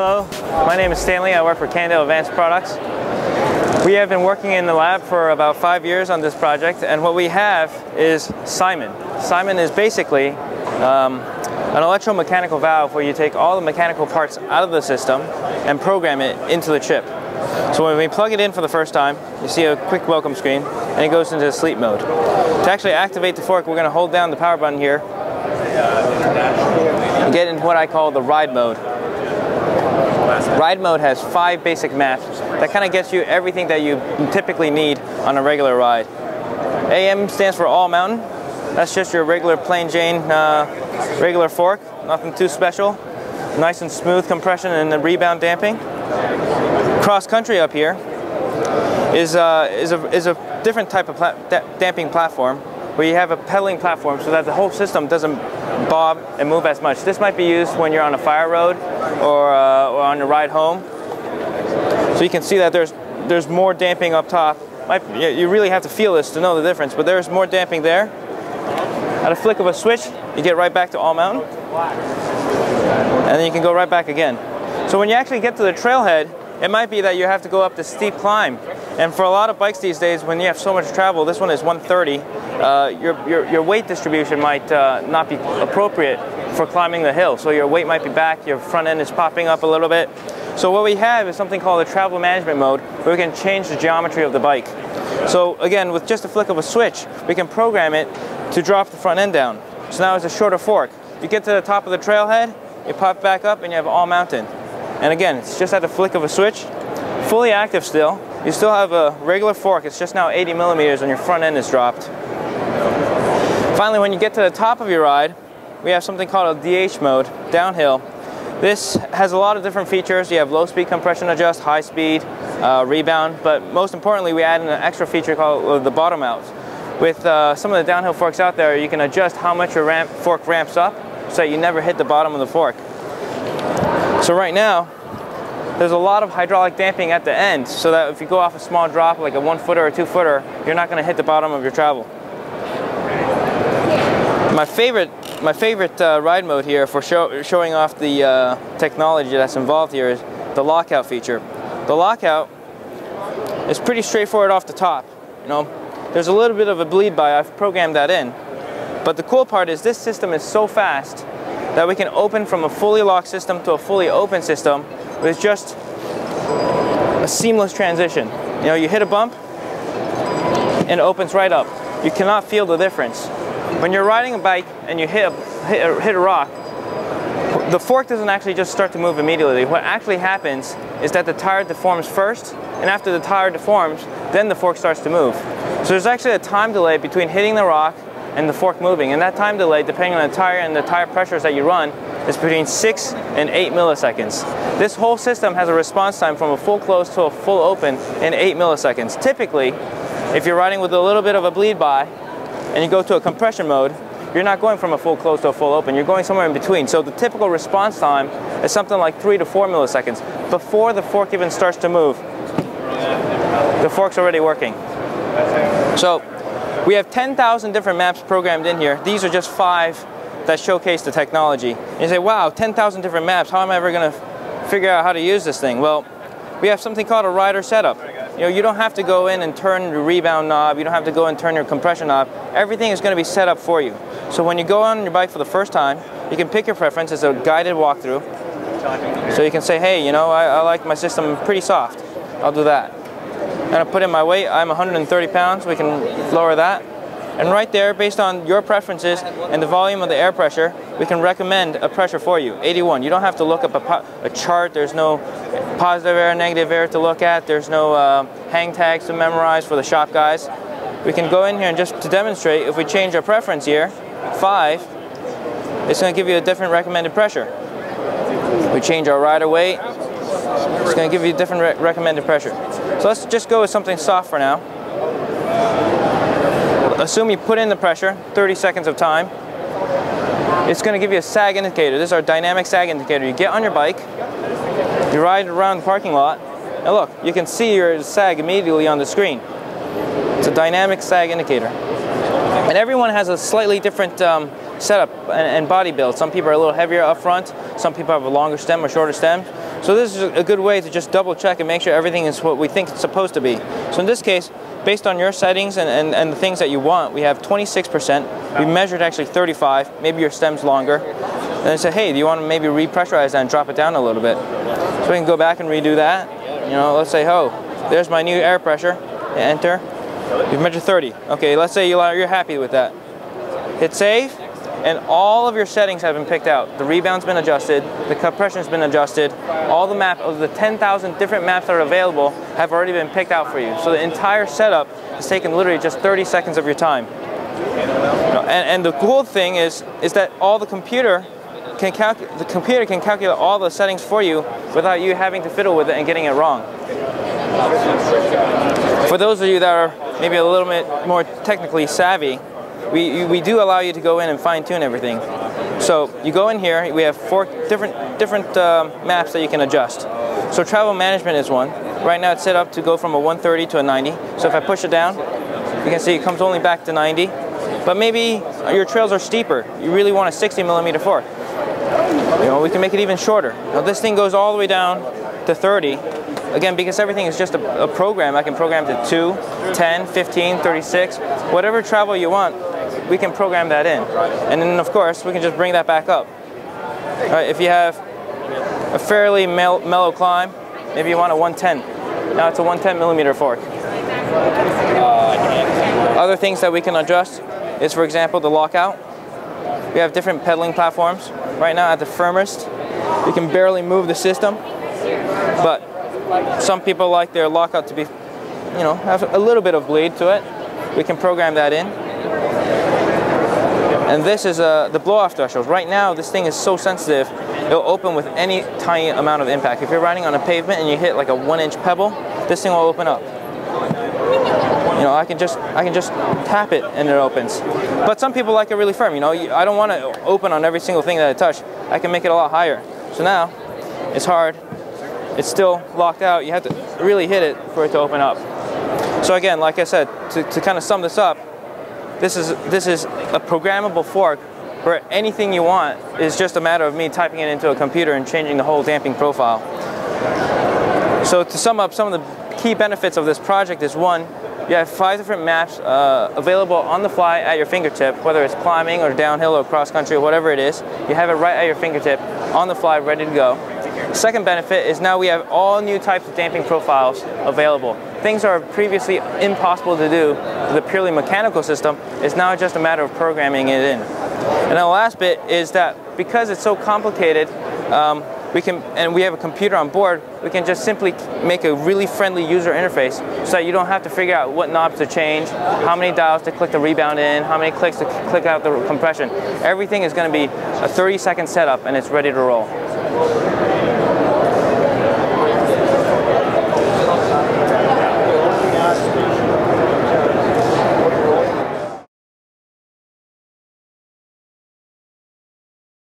Hello, my name is Stanley. I work for Cannondale Advanced Products. We have been working in the lab for about 5 years on this project, and what we have is Simon. Simon is basically an electromechanical valve where you take all the mechanical parts out of the system and program it into the chip. So when we plug it in for the first time, you see a quick welcome screen and it goes into sleep mode. To actually activate the fork, we're going to hold down the power button here and get into what I call the ride mode. Ride mode has 5 basic maps that kind of gets you everything that you typically need on a regular ride. AM stands for all mountain. That's just your regular plain Jane regular fork, nothing too special. Nice and smooth compression and the rebound damping. Cross country up here is a different type of damping platform where you have a pedaling platform so that the whole system doesn't bob and move as much. This might be used when you're on a fire road or on your ride home. So you can see that there's more damping up top. You really have to feel this to know the difference, but there's more damping there. At a flick of a switch, you get right back to all mountain, and then you can go right back again. So when you actually get to the trailhead, it might be that you have to go up the steep climb. And for a lot of bikes these days, when you have so much travel, this one is 130, your weight distribution might not be appropriate for climbing the hill. So your weight might be back, your front end is popping up a little bit. So what we have is something called a travel management mode, where we can change the geometry of the bike. So again, with just a flick of a switch, we can program it to drop the front end down. So now it's a shorter fork. You get to the top of the trailhead, you pop back up and you have all mountain. And again, it's just at the flick of a switch, fully active still. You still have a regular fork, it's just now 80 millimeters and your front end is dropped. Finally, when you get to the top of your ride, we have something called a DH mode, downhill. This has a lot of different features. You have low speed compression adjust, high speed, rebound, but most importantly we add an extra feature called the bottom out. With some of the downhill forks out there, you can adjust how much your fork ramps up so that you never hit the bottom of the fork. So right now, there's a lot of hydraulic damping at the end, so that if you go off a small drop like a 1-footer or 2-footer, you're not going to hit the bottom of your travel. My favorite ride mode here for showing off the technology that's involved here is the lockout feature. The lockout is pretty straightforward off the top. You know, there's a little bit of a bleed by. I've programmed that in. But the cool part is this system is so fast that we can open from a fully locked system to a fully open system with just a seamless transition. You know, you hit a bump and it opens right up. You cannot feel the difference. When you're riding a bike and you hit a rock, the fork doesn't actually just start to move immediately. What actually happens is that the tire deforms first, and after the tire deforms, then the fork starts to move. So there's actually a time delay between hitting the rock and the fork moving, and that time delay, depending on the tire and the tire pressures that you run, is between 6 and 8 milliseconds. This whole system has a response time from a full close to a full open in 8 milliseconds. Typically, if you're riding with a little bit of a bleed by and you go to a compression mode, you're not going from a full close to a full open, you're going somewhere in between. So the typical response time is something like 3 to 4 milliseconds. Before the fork even starts to move, the fork's already working. So we have 10,000 different maps programmed in here. These are just 5 that showcase the technology. And you say, wow, 10,000 different maps, how am I ever going to figure out how to use this thing? Well, we have something called a rider setup. You know, you don't have to go in and turn your rebound knob, you don't have to go and turn your compression knob. Everything is going to be set up for you. So when you go on your bike for the first time, you can pick your preference. It's a guided walkthrough. So you can say, hey, you know, I like my system pretty soft. I'll do that. I'm going to put in my weight. I'm 130 pounds. We can lower that. And right there, based on your preferences and the volume of the air pressure, we can recommend a pressure for you, 81. You don't have to look up a chart. There's no positive air, negative air to look at. There's no hang tags to memorize for the shop guys. We can go in here and just to demonstrate, if we change our preference here, 5, it's going to give you a different recommended pressure. We change our rider weight, it's going to give you a different recommended pressure. So let's just go with something soft for now. Assume you put in the pressure, 30 seconds of time. It's going to give you a Sag indicator. This is our dynamic Sag indicator. You get on your bike, you ride around the parking lot, and look, you can see your Sag immediately on the screen. It's a dynamic Sag indicator. And everyone has a slightly different setup and body build. Some people are a little heavier up front, some people have a longer stem or shorter stem. So this is a good way to just double check and make sure everything is what we think it's supposed to be. So in this case, based on your settings and the things that you want, we have 26%. We measured actually 35, maybe your stem's longer. And I said, hey, do you want to maybe repressurize that and drop it down a little bit? So we can go back and redo that. You know, let's say, oh, there's my new air pressure. Enter. We've measured 30. Okay, let's say you're happy with that. Hit save, and all of your settings have been picked out. The rebound's been adjusted, the compression's been adjusted, all the map of the 10,000 different maps that are available have already been picked out for you. So the entire setup has taken literally just 30 seconds of your time. And the cool thing is that all the computer can calculate all the settings for you without you having to fiddle with it and getting it wrong. For those of you that are maybe a little bit more technically savvy, we do allow you to go in and fine-tune everything. So you go in here, we have 4 different maps that you can adjust. So travel management is one. Right now it's set up to go from a 130 to a 90. So if I push it down, you can see it comes only back to 90. But maybe your trails are steeper. You really want a 60mm fork. You know, we can make it even shorter. Now this thing goes all the way down to 30. Again, because everything is just a program, I can program to 2, 10, 15, 36, whatever travel you want, we can program that in. And then of course, we can just bring that back up. All right, if you have a fairly mellow climb, maybe you want a 110. Now it's a 110mm fork. Other things that we can adjust is, for example, the lockout. We have different pedaling platforms. Right now at the firmest, we can barely move the system, but some people like their lockout to be, you know, have a little bit of bleed to it. We can program that in. And this is the blow-off threshold. Right now, this thing is so sensitive, it'll open with any tiny amount of impact. If you're riding on a pavement and you hit like a 1-inch pebble, this thing will open up. You know, I can just tap it and it opens. But some people like it really firm. You know, I don't want to open on every single thing that I touch. I can make it a lot higher. So now, it's hard. It's still locked out. You have to really hit it for it to open up. So again, like I said, to kind of sum this up, this is a programmable fork where anything you want is just a matter of me typing it into a computer and changing the whole damping profile. So to sum up, some of the key benefits of this project is, one, you have 5 different maps available on the fly at your fingertip, whether it's climbing or downhill or cross country or whatever it is. You have it right at your fingertip, on the fly, ready to go. Second benefit is now we have all new types of damping profiles available. Things that are previously impossible to do with a purely mechanical system is now just a matter of programming it in. And the last bit is that because it's so complicated, we have a computer on board, we can just simply make a really friendly user interface so that you don't have to figure out what knobs to change, how many dials to click the rebound in, how many clicks to click out the compression. Everything is going to be a 30-second setup and it's ready to roll.